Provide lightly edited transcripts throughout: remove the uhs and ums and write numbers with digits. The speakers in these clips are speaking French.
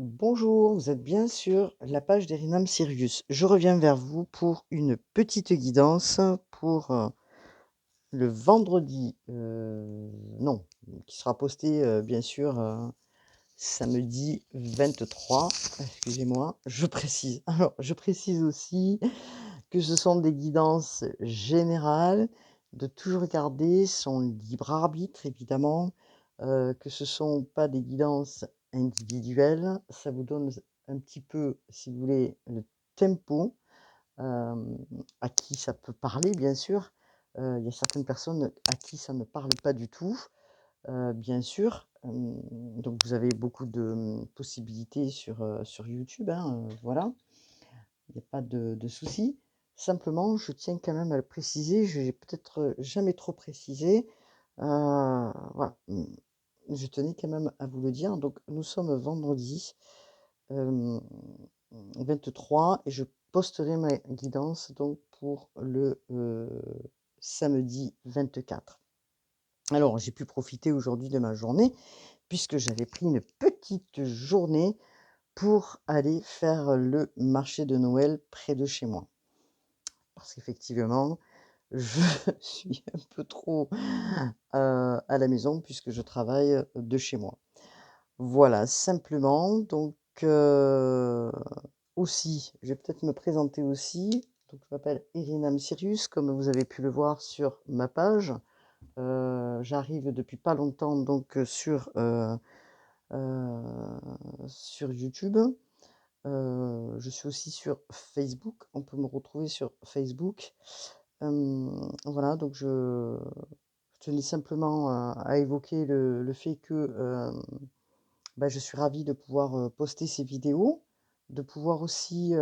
Bonjour, vous êtes bien sur la page d'Erinam Sirius. Je reviens vers vous pour une petite guidance pour le vendredi, non, qui sera posté bien sûr samedi 23. Excusez-moi, je précise. Alors, je précise aussi que ce sont des guidances générales, de toujours garder son libre arbitre évidemment, que ce sont pas des guidances individuelles. Ça vous donne un petit peu, si vous voulez, le tempo, hem, à qui ça peut parler bien sûr. Il y a certaines personnes à qui ça ne parle pas du tout, bien sûr. Donc vous avez beaucoup de, possibilités sur YouTube, hein, voilà. Il y a pas de souci. Simplement, je tiens quand même à le préciser, j'ai peut-être, jamais trop précisé, voilà, je tenais quand même à vous le dire. Donc nous sommes vendredi, hem, 23 et je posterai ma guidance donc pour le, samedi 24. Alors j'ai pu profiter aujourd'hui de ma journée puisque j'avais pris une petite journée pour aller faire le marché de Noël près de chez moi. Parce qu'effectivement, je suis un peu trop, à la maison puisque je travaille, de chez moi. Voilà, simplement donc aussi, je vais peut-être me présenter aussi. Donc je m'appelle Irinam Sirius comme vous avez pu le voir sur ma page. J'arrive depuis pas longtemps donc heu, sur YouTube. Je suis aussi sur Facebook, on peut me retrouver sur Facebook. Voilà, donc je tenais simplement à évoquer le fait que, bah, je suis ravie de pouvoir, poster ces vidéos, de pouvoir aussi,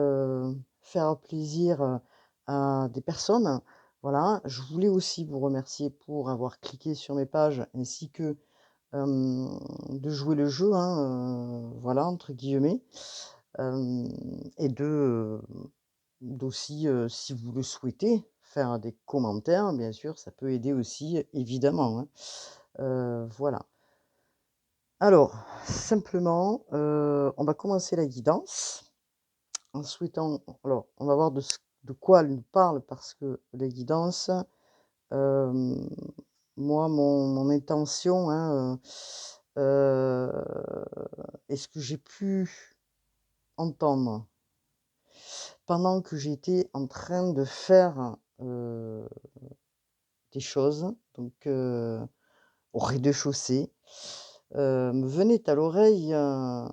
faire plaisir, à des personnes. Voilà, je voulais aussi vous remercier pour avoir cliqué sur mes pages ainsi que, de jouer le jeu, hein, voilà, entre guillemets. Hem et d'aussi, si vous le souhaitez, faire des commentaires, bien sûr, ça peut aider aussi, évidemment, hein. Voilà. Alors, simplement, on va commencer la guidance en souhaitant alors, on va voir de quoi elle nous parle parce que les guidances, hem, moi, mon intention, hein, et ce que j'ai pu entendre pendant que j'étais en train de faire, des choses, donc au rez-de-chaussée, me venait à l'oreille un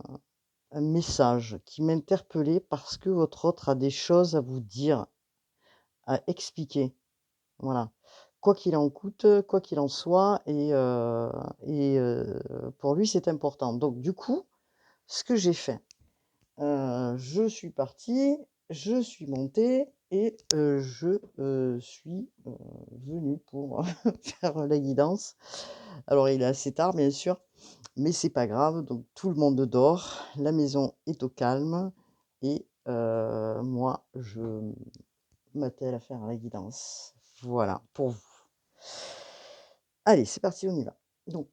message qui m'interpellait parce que votre hôte a des choses à vous dire, à expliquer. Voilà. Quoi qu'il en coûte, quoi qu'il en soit et pour lui, c'est important. Donc du coup, ce que j'ai fait, je suis partie, je suis montée et je, suis, venue pour faire la guidance. Alors il est assez tard bien sûr, mais c'est pas grave, donc tout le monde dort, la maison est au calme et moi je m'attelle à faire la guidance. Voilà, pour vous. Allez, c'est parti, on y va. Donc,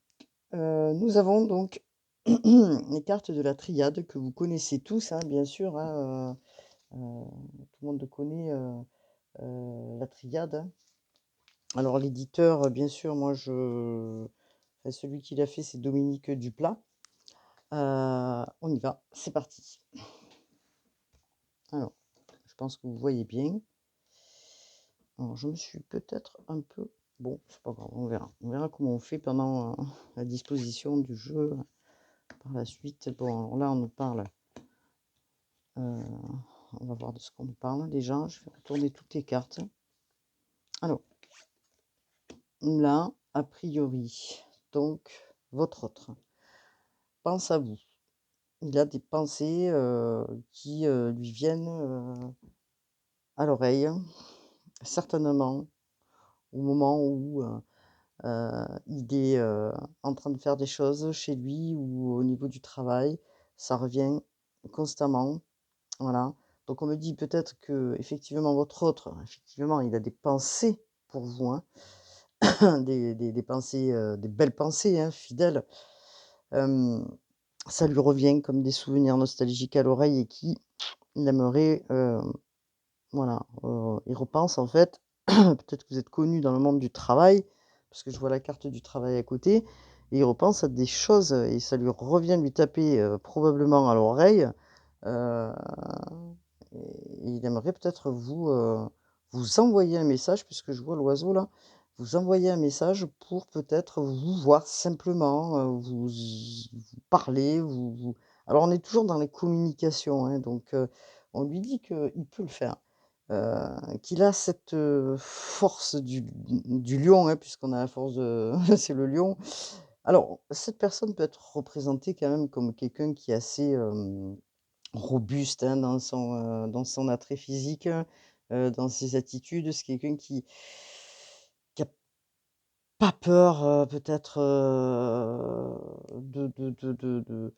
nous avons donc les cartes de la triade que vous connaissez tous, hein, bien sûr, hein, tout le monde connaît, la triade, hein. Alors l'éditeur, bien sûr, moi enfin celui qui l'a fait, c'est Dominique Duplat. On y va, c'est parti. Alors, je pense que vous voyez bien. Alors je me suis peut-être un peu bon, c'est pas grave, on verra. On verra comment on fait pendant, la disposition du jeu, par la suite. Bon, alors là, on nous parle, heu, on va voir de ce qu'on nous parle déjà. Je vais retourner toutes les cartes. Alors, là, a priori, donc votre autre pense à vous. Il a des pensées, qui, lui viennent, à l'oreille, certainement au moment où, il est, en train de faire des choses chez lui ou au niveau du travail. Ça revient constamment, voilà. Donc on me dit peut-être que effectivement votre autre, effectivement, il a des pensées pour vous, hein, des pensées, des belles pensées, hein, fidèles. Hem ça lui revient comme des souvenirs nostalgiques à l'oreille et qui il aimerait, voilà, il repense en fait, peut-être que vous êtes connus dans le monde du travail, parce que je vois la carte du travail à côté et il repense à des choses, et ça lui revient lui taper, probablement à l'oreille, heu et il aimerait peut-être vous envoyer un message puisque je vois l'oiseau là, vous envoyer un message pour peut-être vous voir simplement, vous parler, alors on est toujours dans les communications, hein, donc on lui dit qu'il peut le faire, qu'il a cette, force du lion, hein, puisqu'on a la force de c'est le lion. Alors cette personne peut être représentée quand même comme quelqu'un qui est assez, robuste, hein, dans son attrait physique, dans ses attitudes. C'est quelqu'un qui a pas peur, peut-être, de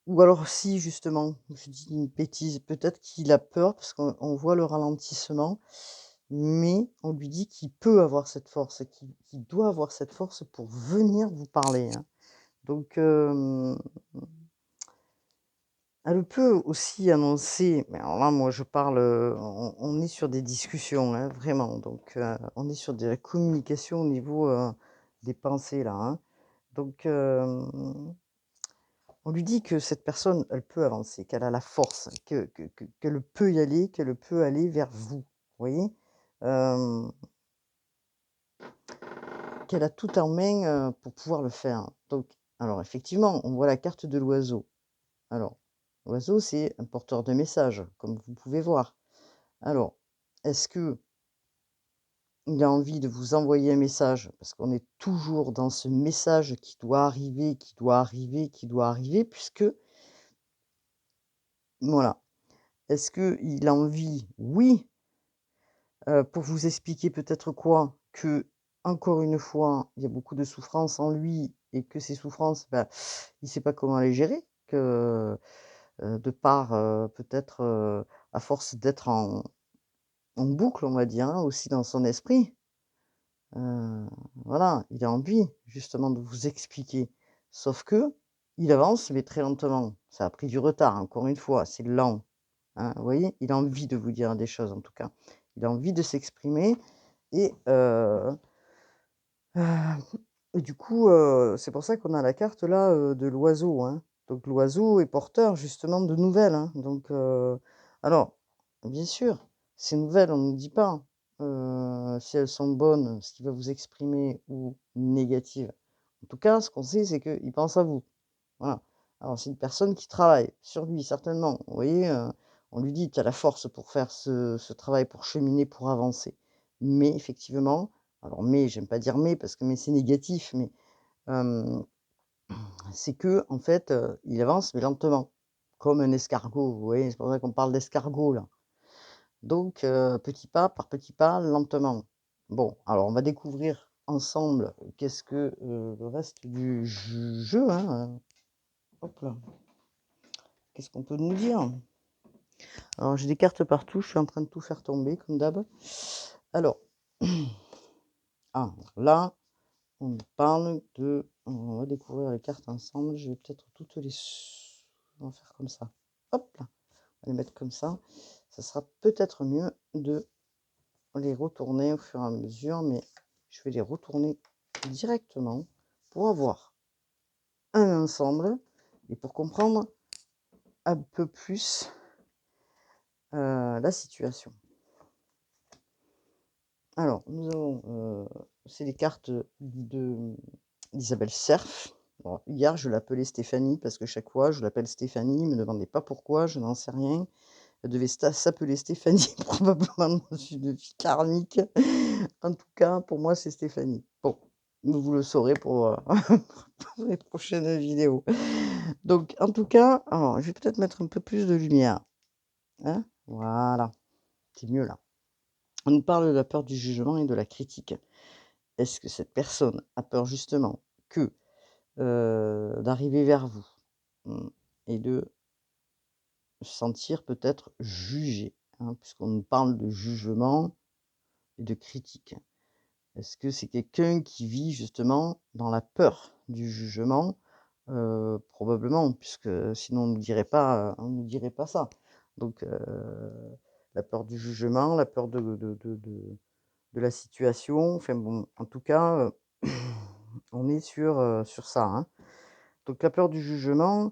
ou alors si justement, je dis une bêtise, peut-être qu'il a peur parce qu'on voit le ralentissement, mais on lui dit qu'il peut avoir cette force, qu'il doit avoir cette force pour venir vous parler, hein. Donc elle peut aussi annoncer, mais alors là, moi, je parle, on est sur des discussions, hein, vraiment, donc on est sur de la communication au niveau, des pensées là, hein. Donc on lui dit que cette personne, elle peut avancer, qu'elle a la force, qu'elle peut y aller, qu'elle peut aller vers vous, vous voyez? Hem, qu'elle a tout en main, pour pouvoir le faire. Donc alors effectivement, on voit la carte de l'oiseau. Alors, l'oiseau, c'est un porteur de message, comme vous pouvez voir. Alors, est-ce que il a envie de vous envoyer un message? Parce qu'on est toujours dans ce message qui doit arriver, qui doit arriver, qui doit arriver, puisque voilà. Est-ce qu'il a envie? Oui, pour vous expliquer peut-être quoi? Que encore une fois, il y a beaucoup de souffrances en lui et que ces souffrances, bah, il ne sait pas comment les gérer, que, de par, peut-être, à force d'être en boucle, on va dire, hein, aussi dans son esprit. Voilà, il a envie justement de vous expliquer. Sauf que il avance, mais très lentement. Ça a pris du retard, encore une fois, c'est lent, hein, vous voyez? Il a envie de vous dire des choses en tout cas. Il a envie de s'exprimer et et du coup, c'est pour ça qu'on a la carte là, de l'oiseau, hein. Donc l'oiseau est porteur justement de nouvelles, hein. Donc alors, bien sûr, ces nouvelles, on ne dit pas, si elles sont bonnes, ce qu'il va vous exprimer ou négatives. En tout cas, ce qu'on sait, c'est qu'il pense à vous. Voilà. Alors c'est une personne qui travaille sur lui certainement. Vous voyez, on lui dit: «Tu as la force pour faire ce travail, pour cheminer, pour avancer». Mais effectivement, alors mais, j'aime pas dire mais parce que mais c'est négatif, mais hem, c'est que en fait, il avance mais lentement, comme un escargot, vous voyez? C'est pour ça qu'on parle d'escargot là. Donc petit pas par petit pas, lentement. Bon, alors on va découvrir ensemble qu'est-ce que, le reste du jeu, hein, hop là. Qu'est-ce qu'on peut nous dire? Alors j'ai des cartes partout, je suis en train de tout faire tomber comme d'hab. Alors, ah, là, on nous parle de on va découvrir les cartes ensemble. Je vais peut-être toutes les on va faire comme ça. Hop là, on va les mettre comme ça. Ça sera peut-être mieux de les retourner au fur et à mesure, mais je vais les retourner directement pour avoir un ensemble et pour comprendre un peu plus, la situation. Alors, nous avons, c'est les cartes d'Isabelle Serf. Bon, hier, je l'appelais Stéphanie parce que chaque fois, je l'appelle Stéphanie. Ne me demandez pas pourquoi, je n'en sais rien. Elle devait s'appeler Stéphanie, probablement dans une vie karmique. En tout cas, pour moi, c'est Stéphanie. Bon, vous le saurez pour, pour les prochaines vidéos. Donc, en tout cas, alors, je vais peut-être mettre un peu plus de lumière. Hein? Voilà, c'est mieux là. On nous parle de la peur du jugement et de la critique. Est-ce que cette personne a peur justement que, d'arriver vers vous, mmh, et de se sentir peut-être jugé, hein, puisqu'on nous parle de jugement et de critique? Est-ce que c'est quelqu'un qui vit justement dans la peur du jugement, Probablement, puisque sinon on nous dirait pas ça. Donc la peur du jugement, la peur de la situation, enfin bon, en tout cas, on est sur ça, hein. Donc la peur du jugement,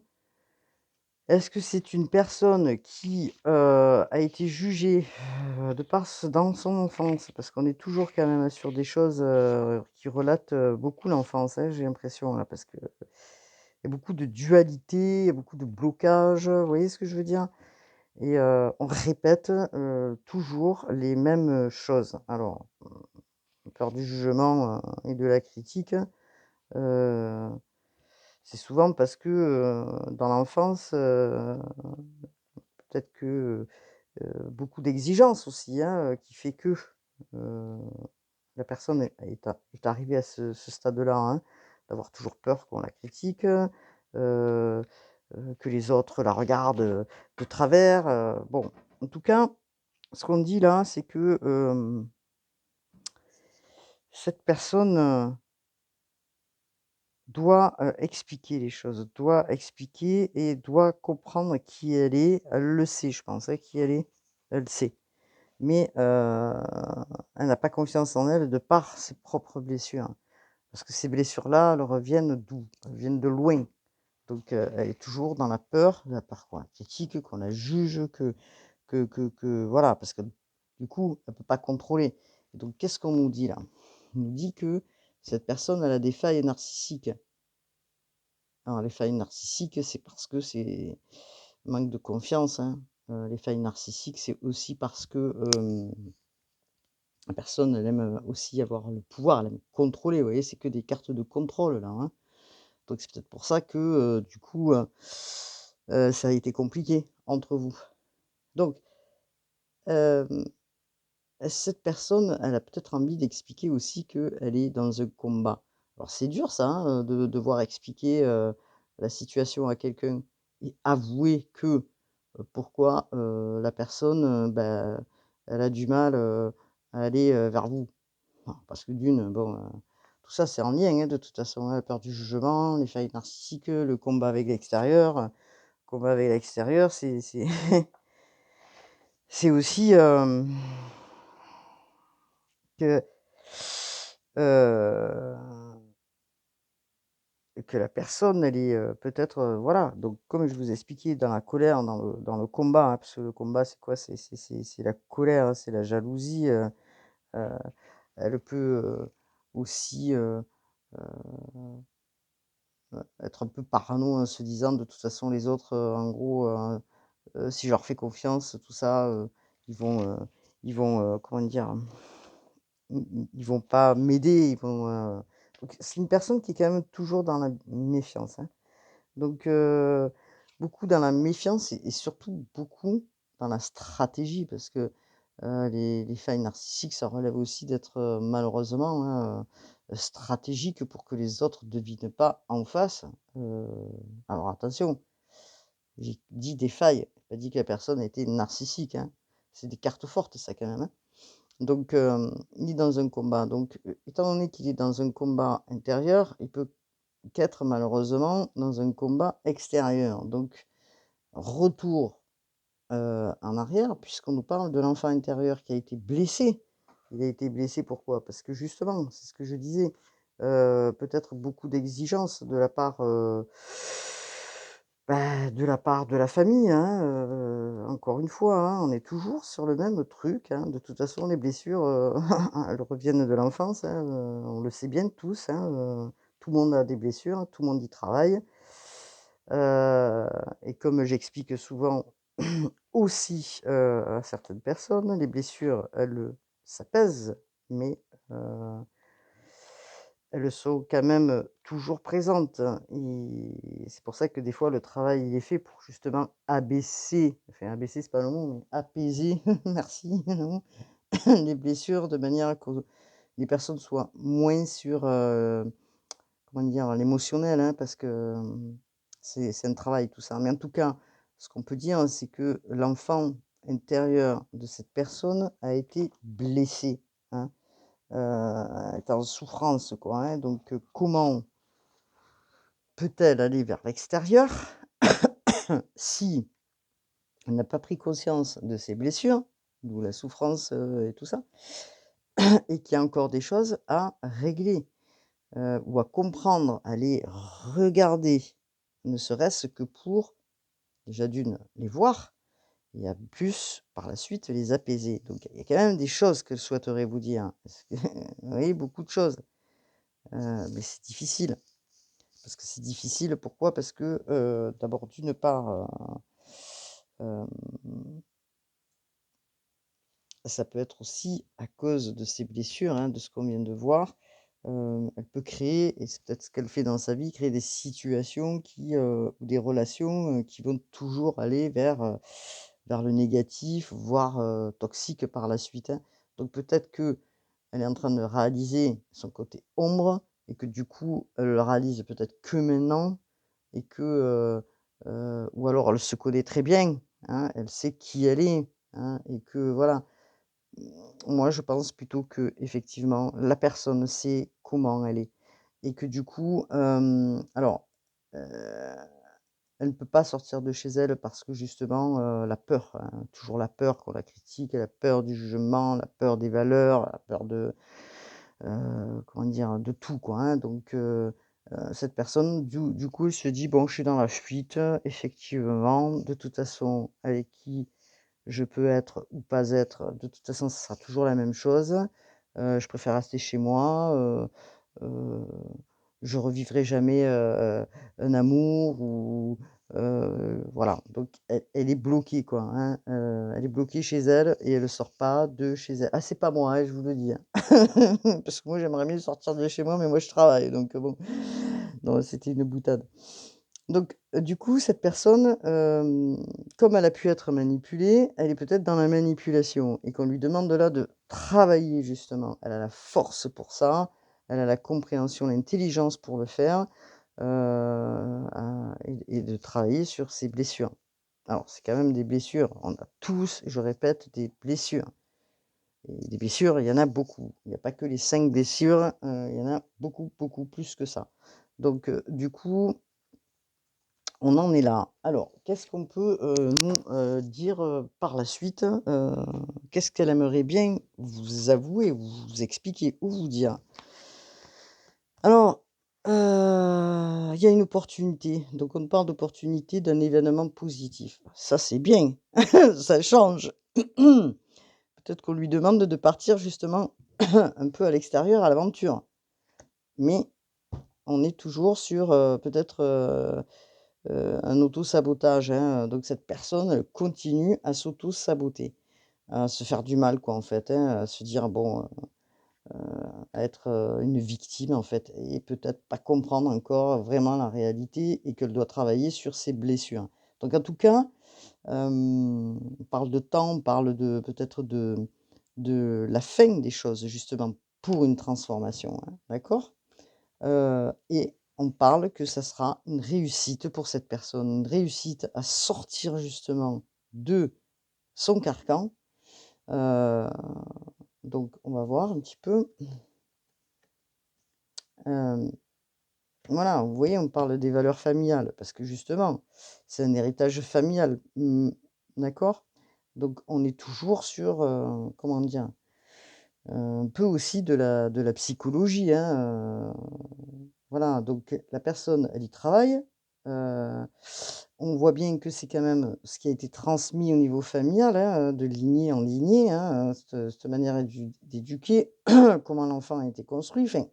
est-ce que c'est une personne qui, a été jugée, de par ce dans son enfance? Parce qu'on est toujours quand même sur des choses, qui relatent, beaucoup l'enfance, hein, j'ai l'impression là, parce qu'il y a beaucoup de dualité, il y a beaucoup de blocage, vous voyez ce que je veux dire? Et on répète, toujours les mêmes, choses. Alors, peur du jugement, et de la critique, heu, c'est souvent parce que, dans l'enfance, peut-être que, beaucoup d'exigences aussi, hein, qui fait que, heu, la personne est arrivée à ce stade-là, hein, d'avoir toujours peur qu'on la critique, que les autres la regardent, de travers, bon. En tout cas, ce qu'on dit là, c'est que, cette personne, doit, expliquer les choses, doit expliquer et doit comprendre qui elle est. Elle le sait, je pense, hein, qui elle est, elle le sait. Mais, elle n'a pas confiance en elle de par ses propres blessures. Parce que ces blessures-là, elles reviennent d'où? Elles viennent de loin. Donc, elle est toujours dans la peur de la part qu'on la critique, qu'on la juge, que voilà, parce que du coup, elle peut pas contrôler. Et donc qu'est-ce qu'on nous dit là? On nous dit que cette personne, elle a des failles narcissiques. Alors les failles narcissiques, c'est parce que c'est manque de confiance, hein. Les failles narcissiques, c'est aussi parce que, la personne, elle aime, aussi avoir le pouvoir, elle aime contrôler, vous voyez? C'est que des cartes de contrôle là, hein. Donc c'est peut-être pour ça que, du coup, ça a été compliqué entre vous. Donc, hem, cette personne, elle a peut-être envie d'expliquer aussi qu'elle est dans un combat. Alors c'est dur ça, hein, de devoir expliquer, la situation à quelqu'un et avouer que, pourquoi, la personne, bah, elle a du mal, à aller, vers vous. Bon, parce que d'une, bon, tout ça c'est en lien, hein, de toute façon, hein, la peur du jugement, les failles narcissiques, le combat avec l'extérieur. Combat avec l'extérieur, c'est c'est aussi, que, heu, que la personne elle est, peut-être, voilà, donc comme je vous ai expliqué dans la colère, dans le combat, hein, parce que le combat c'est quoi? C'est la colère, hein, c'est la jalousie, heu, elle peut, aussi, être un peu parano en se disant: «De toute façon les autres, en gros, si je leur fais confiance, tout ça, ils vont, comment dire? Ils vont pas m'aider, ils vont, donc c'est une personne qui est quand même toujours dans la méfiance, hein. Donc beaucoup dans la méfiance et surtout beaucoup dans la stratégie parce que, les failles narcissiques, ça relève aussi d'être, malheureusement, hein, stratégique pour que les autres devinent pas en face, heu, alors attention, j'ai dit des failles, j'ai pas dit que la personne était narcissique, hein. C'est des cartes fortes ça quand même, hein. Donc il est dans un combat, donc étant donné qu'il est dans un combat intérieur, il peut qu'être malheureusement dans un combat extérieur. Donc retour, en arrière puisqu'on nous parle de l'enfant intérieur qui a été blessé. Il a été blessé pourquoi? Parce que justement, c'est ce que je disais, peut-être beaucoup d'exigences de la part, bah, de la part de la famille, hein, encore une fois, hein, on est toujours sur le même truc, hein. De toute façon, les blessures, elles reviennent de l'enfance, hein, on le sait bien tous, hein, tout le monde a des blessures, tout le monde y travaille. Heu et comme j'explique souvent aussi, à certaines personnes, les blessures, elles, ça pèse, mais heu elles sont quand même, toujours présentes, hein, et c'est pour ça que des fois le travail il est fait pour justement abaisser, enfin abaisser c'est pas le mot, mais apaiser, merci, les blessures de manière à que les personnes soient moins sur, comment dire? L'émotionnel, hein, parce que, c'est un travail tout ça. Mais en tout cas, ce qu'on peut dire, c'est que l'enfant intérieur de cette personne a été blessé, hein. Est en souffrance quoi, hein, donc comment peut-elle aller vers l'extérieur si elle n'a pas pris conscience de ses blessures, d'où la souffrance, et tout ça, et qu'il y a encore des choses à régler, ou à comprendre, à les regarder, ne serait-ce que pour, déjà d'une, les voir et à plus, par la suite, les apaiser. Donc il y a quand même des choses que je souhaiterais vous dire, parce que oui, beaucoup de choses, mais c'est difficile. Parce que c'est difficile, pourquoi? Parce que, d'abord, d'une part, hem, ça peut être aussi à cause de ses blessures, hein, de ce qu'on vient de voir. Elle peut créer, et c'est peut-être ce qu'elle fait dans sa vie, créer des situations qui, ou des relations, qui vont toujours aller vers le négatif, voire, toxique par la suite, hein. Donc peut-être qu'elle est en train de réaliser son côté ombre et que du coup, elle le réalise peut-être que maintenant et que, ou alors elle se connaît très bien, hein, elle sait qui elle est, hein, et que voilà. Moi, je pense plutôt que effectivement la personne sait comment elle est et que du coup, alors, heu, elle ne peut pas sortir de chez elle parce que justement, la peur, hein, toujours la peur qu'on la critique, la peur du jugement, la peur des valeurs, la peur de, comment dire? De tout quoi, hein, donc cette personne du coup, elle se dit: «Bon, je suis dans la fuite, effectivement, de toute façon avec qui je peux être ou pas être, de toute façon, ce sera toujours la même chose. Je préfère rester chez moi, heu, je revivrai jamais, un amour ou voilà. Donc elle est bloquée quoi, hein, elle est bloquée chez elle et elle sort pas de chez elle. Ah, c'est pas moi, hein, je vous le dis, hein. Parce que moi, j'aimerais mieux sortir de chez moi, mais moi, je travaille, donc bon. Non, c'était une boutade. Donc, du coup, cette personne, comme elle a pu être manipulée, elle est peut-être dans la manipulation et qu'on lui demande de là de travailler justement. Elle a la force pour ça, elle a la compréhension, l'intelligence pour le faire, et de travailler sur ses blessures. Alors, c'est quand même des blessures, on a tous, je répète, des blessures et des blessures, il y en a beaucoup. Il y a pas que les 5 blessures, il y en a beaucoup, beaucoup plus que ça. Donc, du coup, on en est là. Alors, qu'est-ce qu'on peut, nous, dire, par la suite? Qu'est-ce qu'elle aimerait bien vous avouer, vous expliquer ou vous dire? Alors, il y a une opportunité, donc on parle d'opportunité d'un événement positif. Ça, c'est bien, ça change. Peut-être qu'on lui demande de partir justement un peu à l'extérieur à l'aventure, mais on est toujours sur, peut-être, un auto-sabotage, hein, donc cette personne, elle continue à s'auto-saboter, à se faire du mal quoi, en fait, hein, à se dire: «Bon», à être, une victime, en fait et peut-être pas comprendre encore vraiment la réalité et qu'elle doit travailler sur ses blessures. Donc en tout cas, on parle de temps, on parle de peut-être de la fin des choses justement pour une transformation, hein, d'accord? Et on parle que ça sera une réussite pour cette personne, une réussite à sortir justement de son carcan. Heu, donc on va voir un petit peu. Hem, voilà, vous voyez, on parle des valeurs familiales parce que justement, c'est un héritage familial, d'accord? Donc on est toujours sur, comment dire? Un peu aussi de la psychologie, hein, voilà, donc la personne, elle y travaille. Heu, on voit bien que c'est quand même ce qui a été transmis au niveau familial, hein, de lignée en lignée, hein, cette manière d'éduquer, comment l'enfant a été construit, enfin,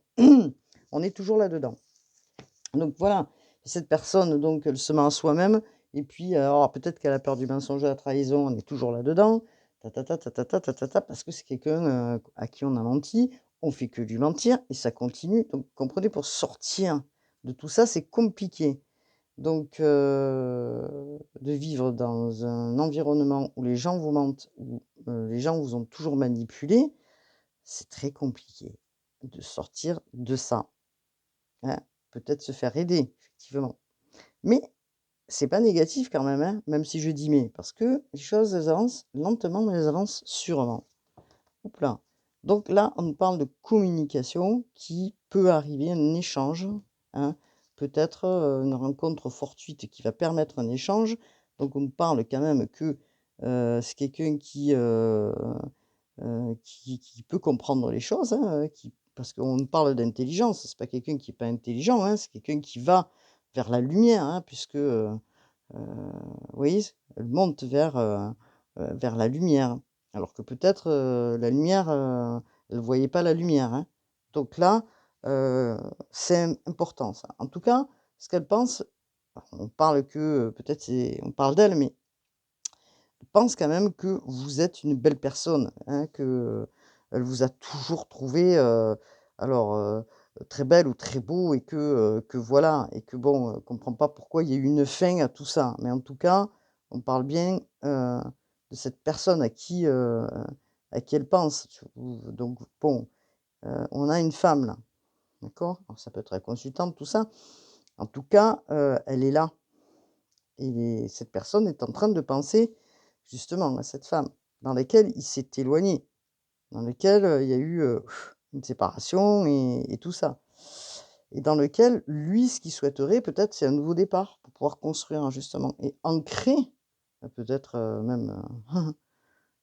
on est toujours là-dedans. Donc voilà, cette personne donc elle se ment à soi-même et puis alors peut-être qu'elle a peur du mensonge, de la trahison, on est toujours là-dedans, ta ta ta ta ta ta ta ta ta, parce que c'est quelqu'un, à qui on a menti, on fait que lui mentir et ça continue. Donc comprenez, pour sortir de tout ça, c'est compliqué. Donc de vivre dans un environnement où les gens vous mentent, où, les gens vous ont toujours manipulé, c'est très compliqué de sortir de ça, hein. Peut-être se faire aider, effectivement. Mais c'est pas négatif quand même, hein, même si je dis «mais», parce que les choses, elles avancent lentement, mais elles avancent sûrement. Houp là. Donc là, on parle de communication qui peut arriver, un échange, hein, peut-être une rencontre fortuite qui va permettre un échange. Donc on nous parle quand même que c'est quelqu'un qui peut comprendre les choses, hein, parce qu'on nous parle d'intelligence, c'est pas quelqu'un qui est pas intelligent, hein, c'est quelqu'un qui va vers la lumière, hein, puisque, vous voyez? Elle monte vers la lumière. Alors que peut-être, la lumière, elle ne voyait pas la lumière, hein. Donc là, c'est important ça. En tout cas, ce qu'elle pense, on parle que, peut-être on parle d'elle, mais elle pense quand même que vous êtes une belle personne, hein, que, elle vous a toujours trouvé, alors, très belle ou très beau et que voilà et que bon, comprend pas pourquoi il y a eu une fin à tout ça. Mais en tout cas, on parle bien, de cette personne à qui elle pense. Donc bon, on a une femme là, d'accord? Alors ça peut être la consultante, tout ça. En tout cas, elle est là et cette personne est en train de penser justement à cette femme dans laquelle il s'est éloigné, dans lequel, il y a eu, une séparation et tout ça. Et dans lequel, lui, ce qu'il souhaiterait peut-être, c'est un nouveau départ pour pouvoir construire, hein, justement et ancrer, peut-être, même,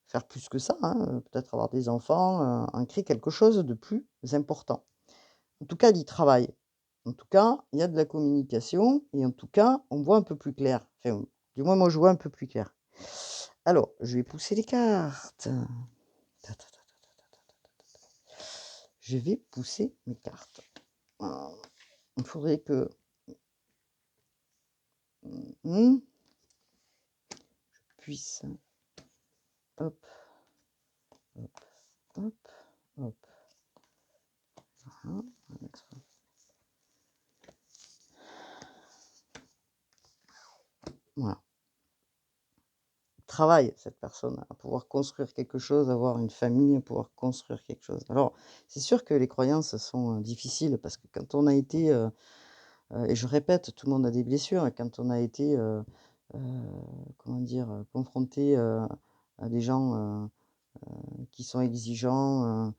faire plus que ça, hein, peut-être avoir des enfants, ancrer quelque chose de plus important. En tout cas, il y travaille. En tout cas, il y a de la communication et en tout cas, on voit un peu plus clair. Enfin, du moins moi je vois un peu plus clair. Alors, je vais pousser les cartes. Ta ta ta ta ta ta ta ta ta. Je vais pousser mes cartes. Il faudrait que, je puisse hop, hop, hop, hop. Voilà, on va mettre voilà. Travaille cette personne à pouvoir construire quelque chose, avoir une famille, à pouvoir construire quelque chose. Alors, c'est sûr que les croyances sont, difficiles parce que quand on a été, et je répète, tout le monde a des blessures et quand on a été, heu, comment dire? Confronté, à des gens, qui sont exigeants,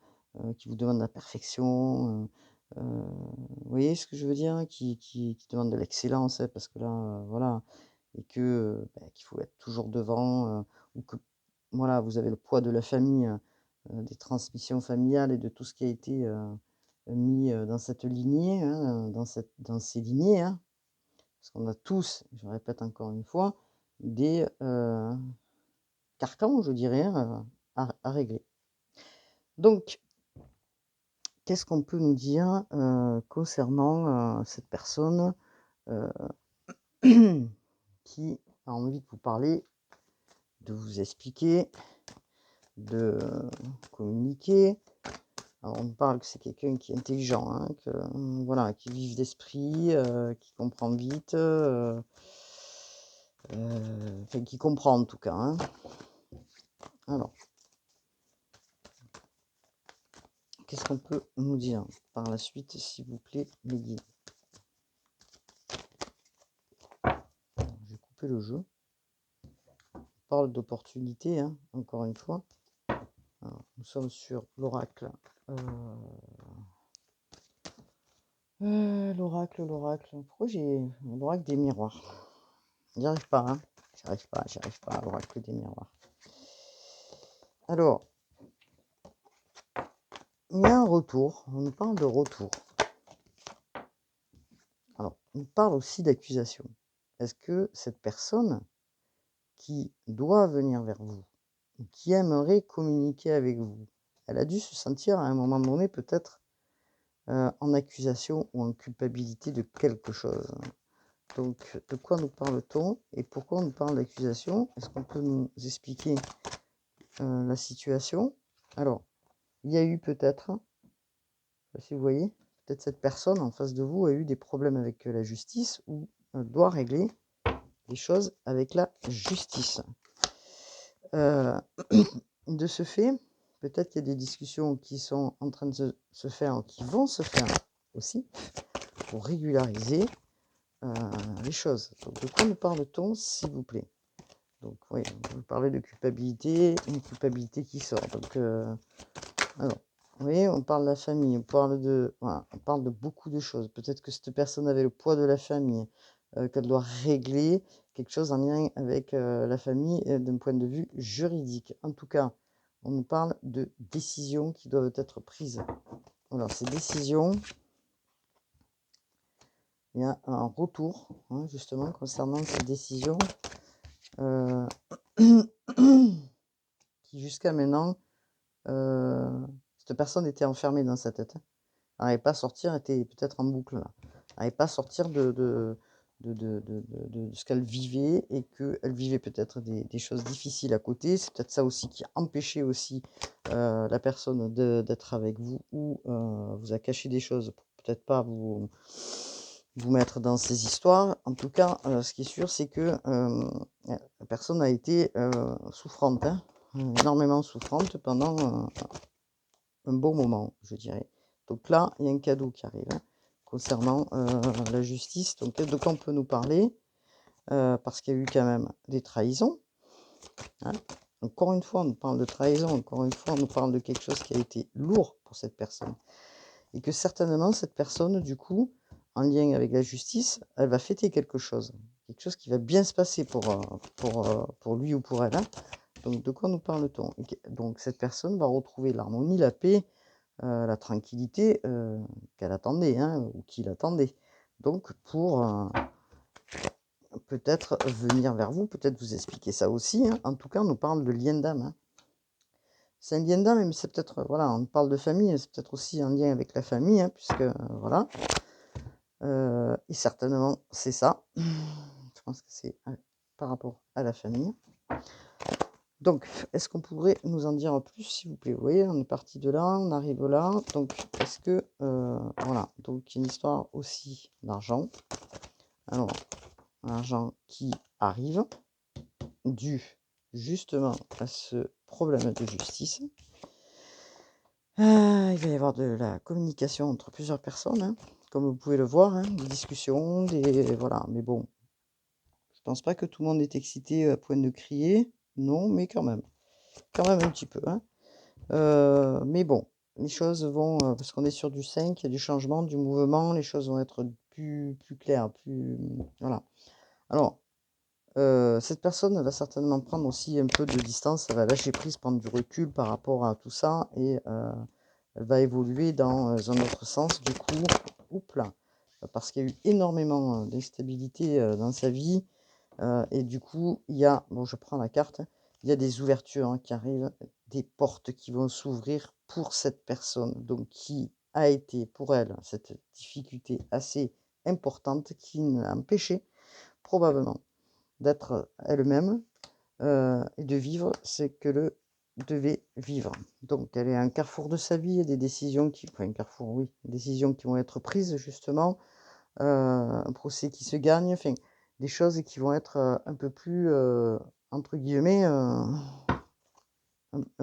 qui vous demandent la perfection, vous voyez ce que je veux dire? Qui demandent de l'excellence, hein, parce que là, voilà et que, qu'il faut être toujours devant, ou que voilà, vous avez le poids de la famille, des transmissions familiales et de tout ce qui a été, mis, dans cette lignée, hein, dans ces lignées, hein. Parce qu'on a tous, je répète encore une fois, des, carcans, je dirais, hein, à régler. Donc, qu'est-ce qu'on peut nous dire, concernant, cette personne, heu, qui a envie de vous parler, de vous expliquer, de communiquer? Alors on me parle que c'est quelqu'un qui est intelligent, hein, que, voilà, qui est vif d'esprit, qui comprend vite, enfin qui comprend en tout cas, hein. Alors, qu'est-ce qu'on peut nous dire par la suite, s'il vous plaît, les guides? Je vais couper le jeu. On parle d'opportunité, hein, encore une fois. Alors, nous sommes sur l'oracle. L'oracle. Pourquoi j'ai l'oracle des miroirs? J'y arrive pas, hein. J'y arrive pas à l'oracle des miroirs. Alors, il y a un retour, on nous parle de retour. Alors, on parle aussi d'accusation. Est-ce que cette personne qui doit venir vers vous, ou qui aimerait communiquer avec vous, elle a dû se sentir à un moment donné peut-être en accusation ou en culpabilité de quelque chose? Donc, de quoi nous parle-t-on et pourquoi on nous parle d'accusation? Est-ce qu'on peut nous expliquer la situation? Alors, il y a eu peut-être, je sais pas si vous voyez, peut-être cette personne en face de vous a eu des problèmes avec la justice ou doit régler les choses avec la justice. De ce fait, peut-être qu'il y a des discussions qui sont en train de se faire, qui vont se faire aussi, pour régulariser les choses. Donc, de quoi nous parle-t-on, s'il vous plaît? Donc, oui, vous parlez de culpabilité, une culpabilité qui sort. Donc, alors, Vous voyez, on parle de la famille, on parle de, voilà, on parle de beaucoup de choses. Peut-être que cette personne avait le poids de la famille, qu'elle doit régler quelque chose en lien avec la famille d'un point de vue juridique. En tout cas, on nous parle de décisions qui doivent être prises. Alors, ces décisions, il y a un retour, hein, justement, concernant ces décisions euh, qui, jusqu'à maintenant, cette personne était enfermée dans sa tête. Elle n'arrivait pas à sortir, était peut-être en boucle là. Elle n'arrivait pas à sortir de ce qu'elle vivait et qu'elle vivait peut-être des choses difficiles à côté. C'est peut-être ça aussi qui a empêché aussi la personne d'être avec vous ou vous a caché des choses pour peut-être pas vous mettre dans ces histoires. En tout cas, ce qui est sûr, c'est que la personne a été souffrante, hein, énormément souffrante pendant un bon moment, je dirais. Donc là, il y a un cadeau qui arrive hein, concernant la justice. Donc de quoi on peut nous parler parce qu'il y a eu quand même des trahisons. Hein. Encore une fois, on nous parle de trahison. Encore une fois, on nous parle de quelque chose qui a été lourd pour cette personne. Et que certainement, cette personne, du coup, en lien avec la justice, elle va fêter quelque chose. Quelque chose qui va bien se passer pour lui ou pour elle. Hein. Donc, de quoi nous parle-t-on? Donc, cette personne va retrouver l'harmonie, la paix, la tranquillité qu'elle attendait, hein, ou qu'il attendait. Donc, pour peut-être venir vers vous, peut-être vous expliquer ça aussi. Hein. En tout cas, on nous parle de lien d'âme. Hein. C'est un lien d'âme, mais c'est peut-être, voilà, on parle de famille, c'est peut-être aussi un lien avec la famille, hein, puisque, voilà. Et certainement, c'est ça. Je pense que c'est par rapport à la famille. Donc, est-ce qu'on pourrait nous en dire plus, s'il vous plaît? Vous voyez, on est parti de là, on arrive là. Donc, est-ce que, voilà, donc une histoire aussi d'argent. Alors, l'argent qui arrive, dû justement à ce problème de justice. Il va y avoir de la communication entre plusieurs personnes, hein, comme vous pouvez le voir, hein, des discussions, voilà. Mais bon, je pense pas que tout le monde est excité à point de crier. Non, mais quand même un petit peu. Hein. Mais bon, les choses vont, parce qu'on est sur du 5, il y a du changement, du mouvement, les choses vont être plus claires, plus, voilà. Alors, cette personne va certainement prendre aussi un peu de distance, elle va lâcher prise, prendre du recul par rapport à tout ça et elle va évoluer dans un autre sens du coup. Oups là, parce qu'il y a eu énormément d'instabilité dans sa vie et du coup, il y a, bon je prends la carte, il y a des ouvertures hein, qui arrivent, des portes qui vont s'ouvrir pour cette personne, donc qui a été pour elle cette difficulté assez importante qui l'a empêché probablement d'être elle-même et de vivre ce qu'elle devait vivre. Donc elle est à un carrefour de sa vie, il y a des décisions qui, enfin un carrefour oui, des décisions qui vont être prises justement, un procès qui se gagne, enfin des choses qui vont être un peu plus entre guillemets un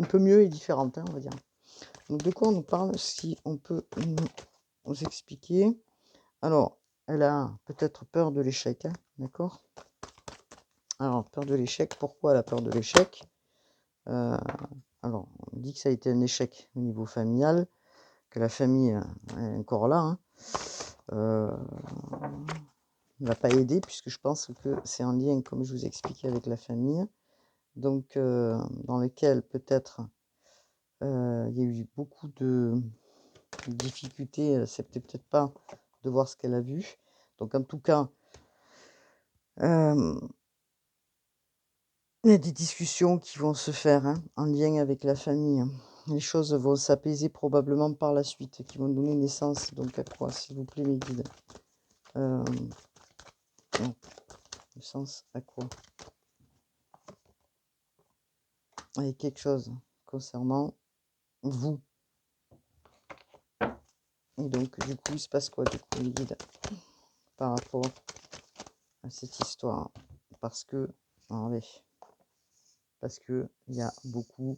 peu mieux et différentes, hein, on va dire. Donc de quoi on nous parle si on peut nous expliquer? Alors, elle a peut-être peur de l'échec, hein, d'accord? Alors, peur de l'échec, pourquoi elle a peur de l'échec? Alors, on dit que ça a été un échec au niveau familial, que la famille est encore là, hein. Ne va pas aider puisque je pense que c'est un lien, comme je vous ai expliqué, avec la famille. Donc, dans lequel peut-être il y a eu beaucoup de difficultés, elle acceptait peut-être pas de voir ce qu'elle a vu. Donc, en tout cas, il y a des discussions qui vont se faire hein, en lien avec la famille. Hein. Les choses vont s'apaiser probablement par la suite, qui vont donner naissance donc à quoi, s'il vous plaît, mes guides? Non, naissance à quoi? Avec quelque chose concernant vous. Et donc, du coup, il se passe quoi, du coup, les guides, par rapport à cette histoire? Parce que, allez, parce que il y a beaucoup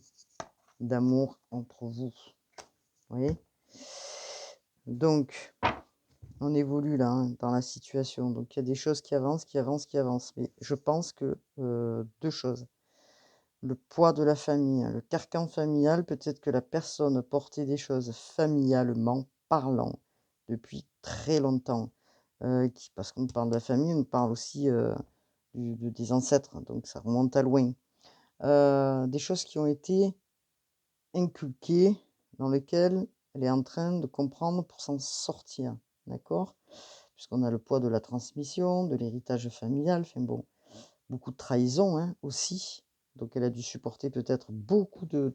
d'amour entre vous. Vous voyez? Donc, on évolue là hein, dans la situation. Donc il y a des choses qui avancent, qui avancent, qui avancent. Mais je pense que deux choses. le poids de la famille, hein, le carcan familial, peut-être que la personne portait des choses familialement parlant depuis très longtemps, parce qu'on parle de la famille, on parle aussi, des ancêtres, donc ça remonte à loin. Des choses qui ont été inculquées, dans lesquelles elle est en train de comprendre pour s'en sortir, d'accord? Puisqu'on a le poids de la transmission, de l'héritage familial, enfin bon, beaucoup de trahison, hein, aussi. Donc elle a dû supporter peut-être beaucoup de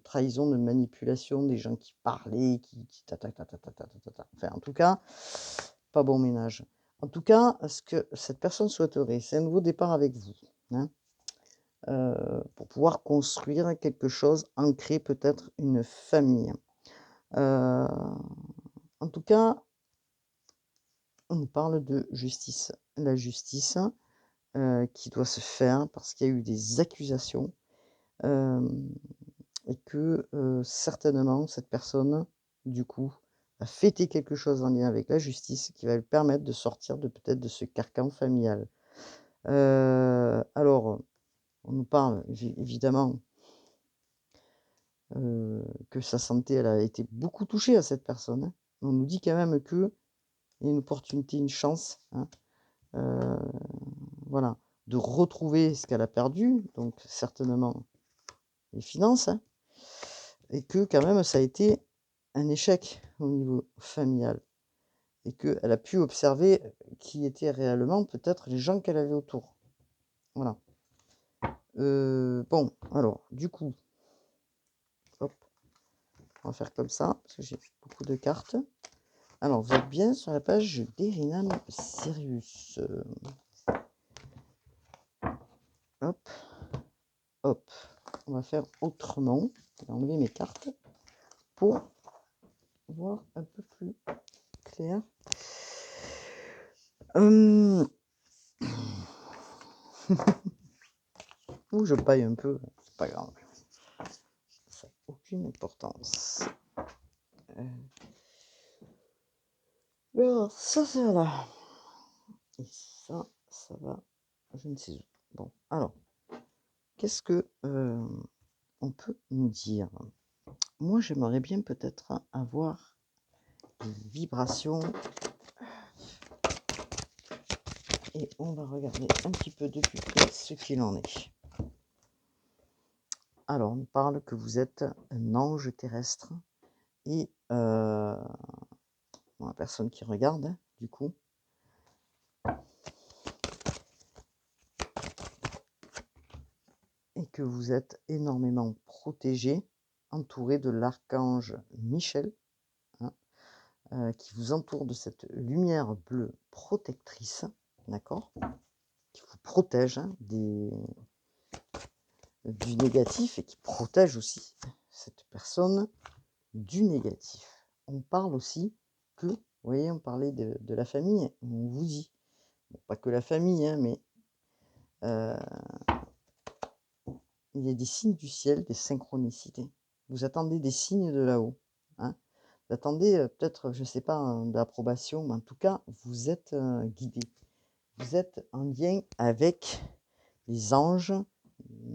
trahison, de manipulation, des gens qui parlaient, qui ta ta ta ta ta ta ta ta ta. Enfin, en tout cas, pas bon ménage. En tout cas, ce que cette personne souhaiterait, c'est un nouveau départ avec vous, hein, pour pouvoir construire quelque chose, ancrer peut-être une famille. Heu, En tout cas, on nous parle de justice. La justice, qui doit se faire parce qu'il y a eu des accusations, hem et que, certainement cette personne, du coup, a fêté quelque chose en lien avec la justice qui va lui permettre de sortir de peut-être de ce carcan familial. Alors, on nous parle évidemment, que sa santé, elle a été beaucoup touchée à cette personne, hein. On nous dit quand même qu'il y a une opportunité, une chance, hein, heu, voilà, de retrouver ce qu'elle a perdu, donc certainement les finances, hein, et que quand même ça a été un échec au niveau familial et qu'elle a pu observer, qui étaient réellement peut-être les gens qu'elle avait autour. Voilà. Bon, alors du coup, hop, on va faire comme ça, parce que j'ai beaucoup de cartes. Alors, vous êtes bien sur la page d'Erinam Sirius. Hop, hop. On va faire autrement. Je vais enlever mes cartes pour voir un peu plus clair. Hum, Ou je paille un peu, c'est pas grave. Ça n'a aucune importance. Alors, ça là. Et ça va, je ne sais où. Bon, alors, qu'est-ce que on peut nous dire? Moi, j'aimerais bien peut-être avoir des vibrations et on va regarder un petit peu de plus près ce qu'il en est. Alors, on parle que vous êtes un ange terrestre et bon, la personne qui regarde, hein, du coup, et que vous êtes énormément protégé, entouré de l'archange Michel, hein, qui vous entoure de cette lumière bleue protectrice, d'accord, qui vous protège, hein, du négatif et qui protège aussi cette personne du négatif. On parle aussi que, vous voyez, on parlait de la famille, on vous dit, bon, pas que la famille, hein, mais euh, il y a des signes du ciel, des synchronicités. Vous attendez des signes de là-haut, hein. Vous attendez peut-être, je ne sais pas, de l'approbation, mais en tout cas, vous êtes guidé. Vous êtes en lien avec les anges,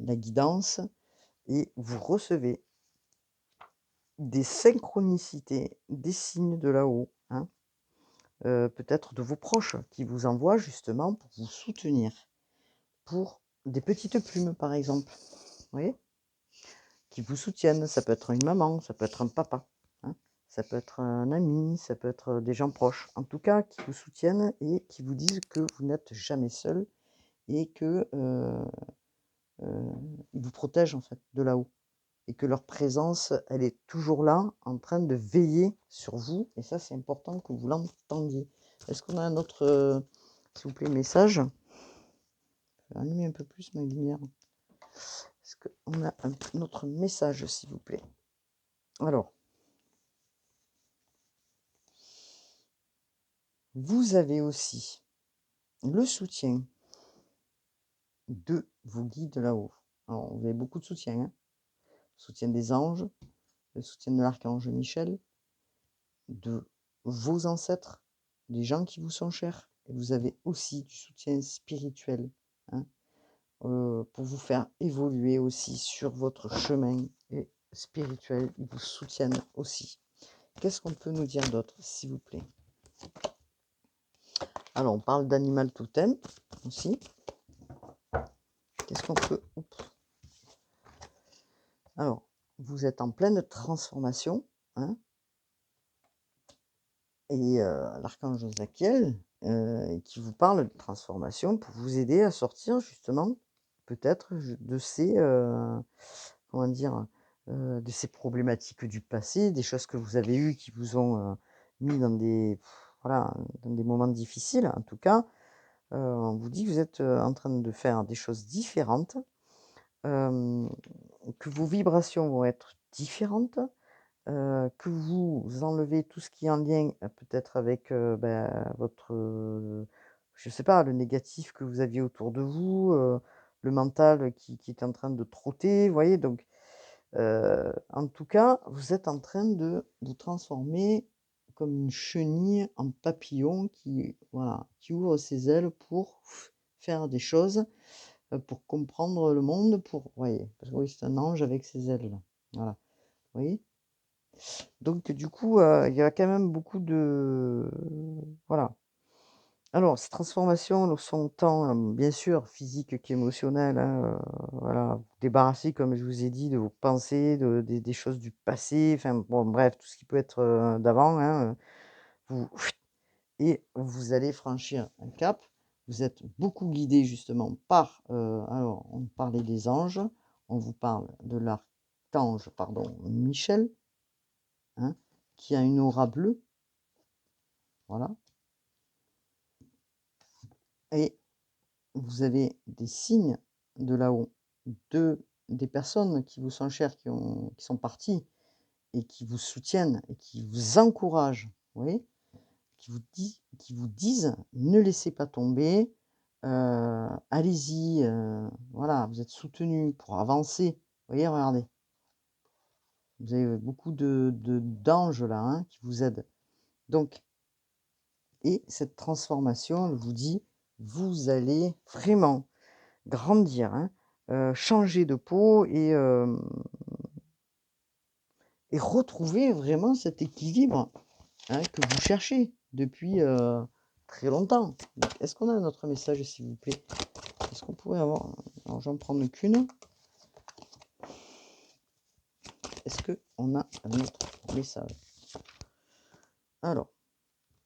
la guidance, et vous recevez des synchronicités, des signes de là-haut, hein, peut-être de vos proches qui vous envoient justement pour vous soutenir, pour des petites plumes par exemple, vous voyez, qui vous soutiennent. Ça peut être une maman, ça peut être un papa, hein, ça peut être un ami, ça peut être des gens proches, en tout cas qui vous soutiennent et qui vous disent que vous n'êtes jamais seul et que ils vous protègent en fait de là-haut. Et que leur présence, elle est toujours là, en train de veiller sur vous. Et ça, c'est important que vous l'entendiez. Est-ce qu'on a un autre, s'il vous plaît, message? Je vais allumer un peu plus ma lumière. Est-ce qu'on a un autre message, s'il vous plaît? Alors, vous avez aussi le soutien de vos guides là-haut. Alors, vous avez beaucoup de soutien, hein? Le soutien des anges, le soutien de l'archange Michel, de vos ancêtres, des gens qui vous sont chers. Et vous avez aussi du soutien spirituel, hein, pour vous faire évoluer aussi sur votre chemin et spirituel. Ils vous soutiennent aussi. Qu'est-ce qu'on peut nous dire d'autre, s'il vous plaît? Alors, on parle d'animal totem aussi. Qu'est-ce qu'on peut... Oups. Alors, vous êtes en pleine transformation, hein, et l'archange Zachiel qui vous parle de transformation pour vous aider à sortir justement peut-être de ces comment dire de ces problématiques du passé, des choses que vous avez eues qui vous ont mis dans des voilà, dans des moments difficiles. En tout cas, on vous dit que vous êtes en train de faire des choses différentes, que vos vibrations vont être différentes, que vous enlevez tout ce qui est en lien, peut-être avec, votre, je sais pas, le négatif que vous aviez autour de vous, le mental qui est en train de trotter, vous voyez? Donc, en tout cas, vous êtes en train de vous transformer comme une chenille en papillon qui, voilà, qui ouvre ses ailes pour faire des choses, pour comprendre le monde, pour vous voyez? Parce que oui, c'est un ange avec ses ailes là, voilà, vous voyez? Donc du coup, il y a quand même beaucoup de voilà. Alors ces transformations elles sont tant, bien sûr physiques qu'émotionnelles, hein, voilà. Vous débarrasser, comme je vous ai dit, de vos pensées, des choses du passé, enfin bon bref, tout ce qui peut être, d'avant, hein, vous et vous allez franchir un cap. Vous êtes beaucoup guidé justement par, alors on parlait des anges, on vous parle de l'archange, pardon, Michel, hein, qui a une aura bleue. Voilà, et vous avez des signes de là-haut, des personnes qui vous sont chères, qui sont parties et qui vous soutiennent et qui vous encouragent, vous voyez? Qui vous disent: «Ne laissez pas tomber, allez-y, voilà, vous êtes soutenus pour avancer». Vous voyez, regardez, vous avez beaucoup de d'anges là, hein, qui vous aident. Donc et cette transformation, elle vous dit: «Vous allez vraiment grandir, hein, changer de peau et retrouver vraiment cet équilibre, hein, que vous cherchez depuis, très longtemps». Donc est-ce qu'on a un autre message, s'il vous plaît? Est-ce qu'on pourrait avoir alors j'en prends qu'une. Est-ce qu'on a un autre message? Alors,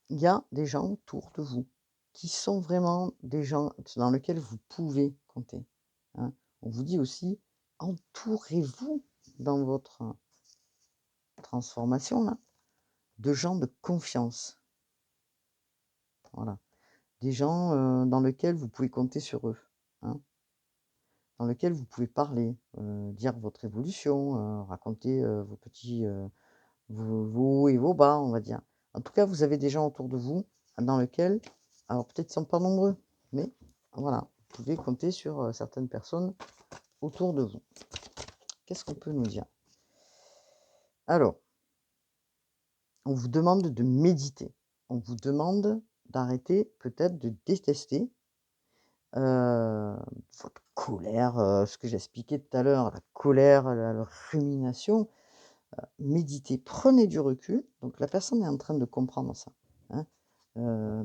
il y a des gens autour de vous qui sont vraiment des gens dans lesquels vous pouvez compter, hein. On vous dit aussi: «Entourez-vous dans votre transformation là, de gens de confiance». Voilà. Des gens, dans lesquels vous pouvez compter sur eux, hein. Dans lesquels vous pouvez parler, dire votre évolution, raconter, vos petits, vos hauts et vos bas, on va dire. En tout cas, vous avez des gens autour de vous dans lesquels alors peut-être ils sont pas nombreux, mais voilà, vous pouvez compter sur, certaines personnes autour de vous. Qu'est-ce qu'on peut nous dire? Alors, on vous demande de méditer. On vous demande d'arrêter peut-être de détester, votre colère, ce que j'expliquais tout à l'heure, la colère, la rumination. Méditez, prenez du recul. Donc la personne est en train de comprendre ça, hein,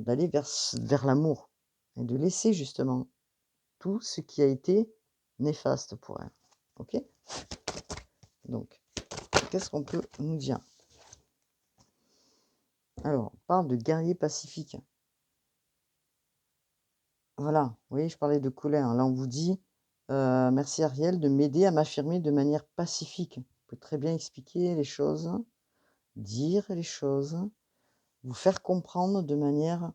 d'aller vers l'amour et de laisser justement tout ce qui a été néfaste pour elle. OK? Donc, qu'est-ce qu'on peut nous dire? Alors, on parle de guerrier pacifique. Voilà, vous voyez, je parlais de colère. Là, on vous dit, «Merci Ariel de m'aider à m'affirmer de manière pacifique». Vous pouvez très bien expliquer les choses, dire les choses, vous faire comprendre de manière